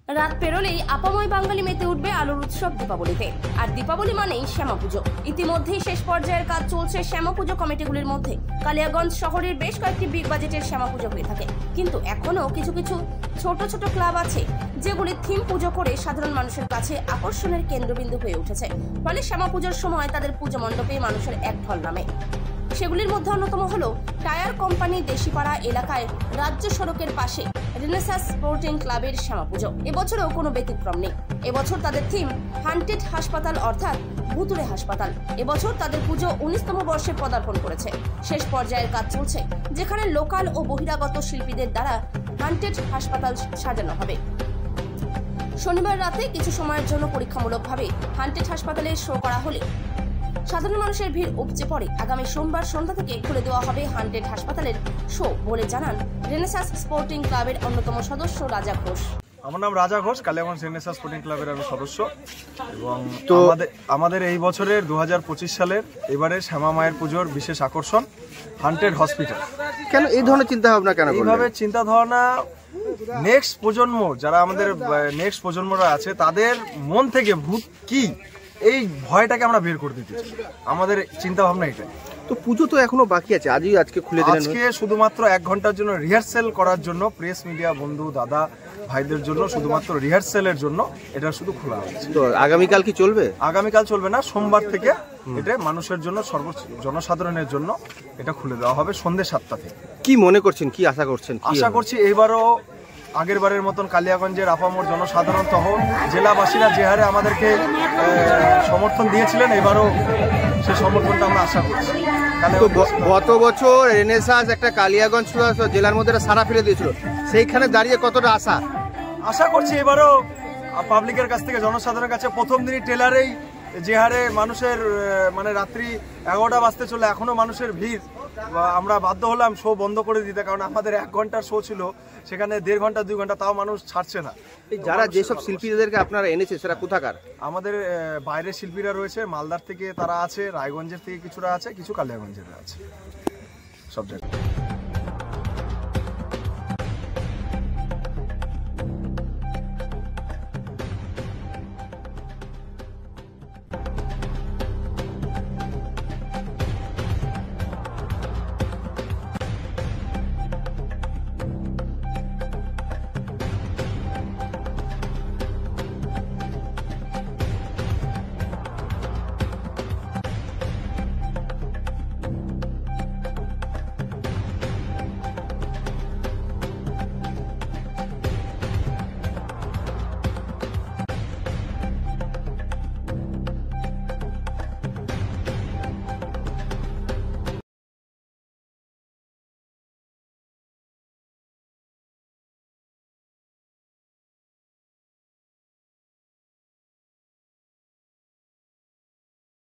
রাত পেরোলেই আপাময় বাঙালি মেতে উঠবে আলোর উৎসব দীপাবলিতে। আর দীপাবলি মানেই শ্যামা পুজো। ইতিমধ্যেই শেষ পর্যায়ের কাজ চলছে শ্যামা পুজো কমিটিগুলির মধ্যে। কালিয়াগঞ্জ শহরের বেশ কয়েকটি বিগ বাজেটের শ্যামা পুজো হয়ে থাকে, কিন্তু এখনো কিছু কিছু ছোট ছোট ক্লাব আছে যেগুলি থিম পুজো করে সাধারণ মানুষের কাছে আকর্ষণের কেন্দ্রবিন্দু হয়ে উঠেছে। ফলে শ্যামা পুজোর সময় তাদের পুজো মণ্ডপে মানুষের এক ঢল নামে। সেগুলির মধ্যে অন্যতম হলো টায়ার কোম্পানি দেশিপাড়া এলাকায় রাজ্য সড়কের পাশে রেনেসাস স্পোর্টিং ক্লাবের শ্যামা পুজো। এবছরও কোনো ব্যতিক্রম নেই। এবছর তাদের থিম হান্টেড হাসপাতাল, অর্থাৎ ভুতুড়ে হাসপাতাল। এবছর তাদের পুজো 19তম বর্ষে পদার্পণ করেছে। শেষ পর্যায়ের কাজ চলছে, যেখানে লোকাল ও বহিরাগত শিল্পীদের দ্বারা হান্টেড হাসপাতাল সাজানো হবে। শনিবার রাতে কিছু সময়ের জন্য পরীক্ষামূলকভাবে হান্টেড হাসপাতালে শো করা হলে সাধারণ মানুষের ভিড় উপচে পড়ে। আগামী সোমবার সন্ধ্যা থেকে খুলে দেওয়া হবে হান্টেড হাসপাতালের শো বলে জানান রেনেসাস স্পোর্টিং ক্লাবের অন্যতম সদস্য রাজা ঘোষ। আমার নাম রাজা ঘোষ, কালিয়াগঞ্জ রেনেসাস স্পোর্টিং ক্লাবের আমি সদস্য। এবং আমাদের এই বছরের 2025 সালের এবারে শ্যামা মায়ের পুজোর বিশেষ আকর্ষণ হান্টেড হসপিটাল। কেন এই ধরনের চিন্তা ভাবনা, কেন এইভাবে চিন্তা ধারণা? নেক্সট প্রজন্ম, যারা আমাদের নেক্সট প্রজন্মরা আছে, তাদের মন থেকে ভূত কি, এই ভয়টাকে আমরা বের করে দিতে চাই। আমাদের চিন্তা ভাবনা এটাই। তো পুজো তো এখনো বাকি আছে, আজকে খুলে দিলেন। আজকে শুধুমাত্র 1 ঘন্টার জন্য রিহার্সেল করার জন্য, প্রেস মিডিয়া বন্ধু দাদা ভাইদের জন্য শুধুমাত্র রিহার্সেলের জন্য এটা শুধু খোলা হয়েছে। তো আগামীকাল কি চলবে? আগামীকাল চলবে না, সোমবার থেকে এটা মানুষের জন্য, জনসাধারণের জন্য এটা খুলে দেওয়া হবে সন্ধ্যে 7টা থেকে। কি মনে করছেন, কি আশা করছেন? আশা করছি এইবারও আগের বারের মতন কালিয়াগঞ্জের আপামর জনসাধারণ সহ জেলাবাসীরা যে হারে আমাদেরকে সমর্থন দিয়েছিলেন, এবারও সে সমর্থনটা আমরা আশা করছি। গত বছর রেনেসাস একটা কালিয়াগঞ্জ জেলার মধ্যে সারা ফেলে দিয়েছিল, সেইখানে দাঁড়িয়ে কতটা আশা করছি এবারও পাবলিকের কাছ থেকে, জনসাধারণের কাছে প্রথম দিনই ট্রেলারেই যে হারে মানুষের মানে রাত্রি 11টা বাজতে চলে এখনো মানুষের ভিড়, আমরা বাধ্য হলাম শো বন্ধ করে দিতে, কারণ আমাদের 1 ঘন্টার শো ছিল, সেখানে 1.5 ঘন্টা 2 ঘন্টা তাও মানুষ ছাড়ছে না। যারা যেসব শিল্পীদেরকে আপনারা এনেছে সেটা কোথাকার? আমাদের বাইরের শিল্পীরা রয়েছে, মালদার থেকে তারা আছে, রায়গঞ্জের থেকে কিছুটা আছে, কিছু কালিয়াগঞ্জের আছে, সব জায়গায়।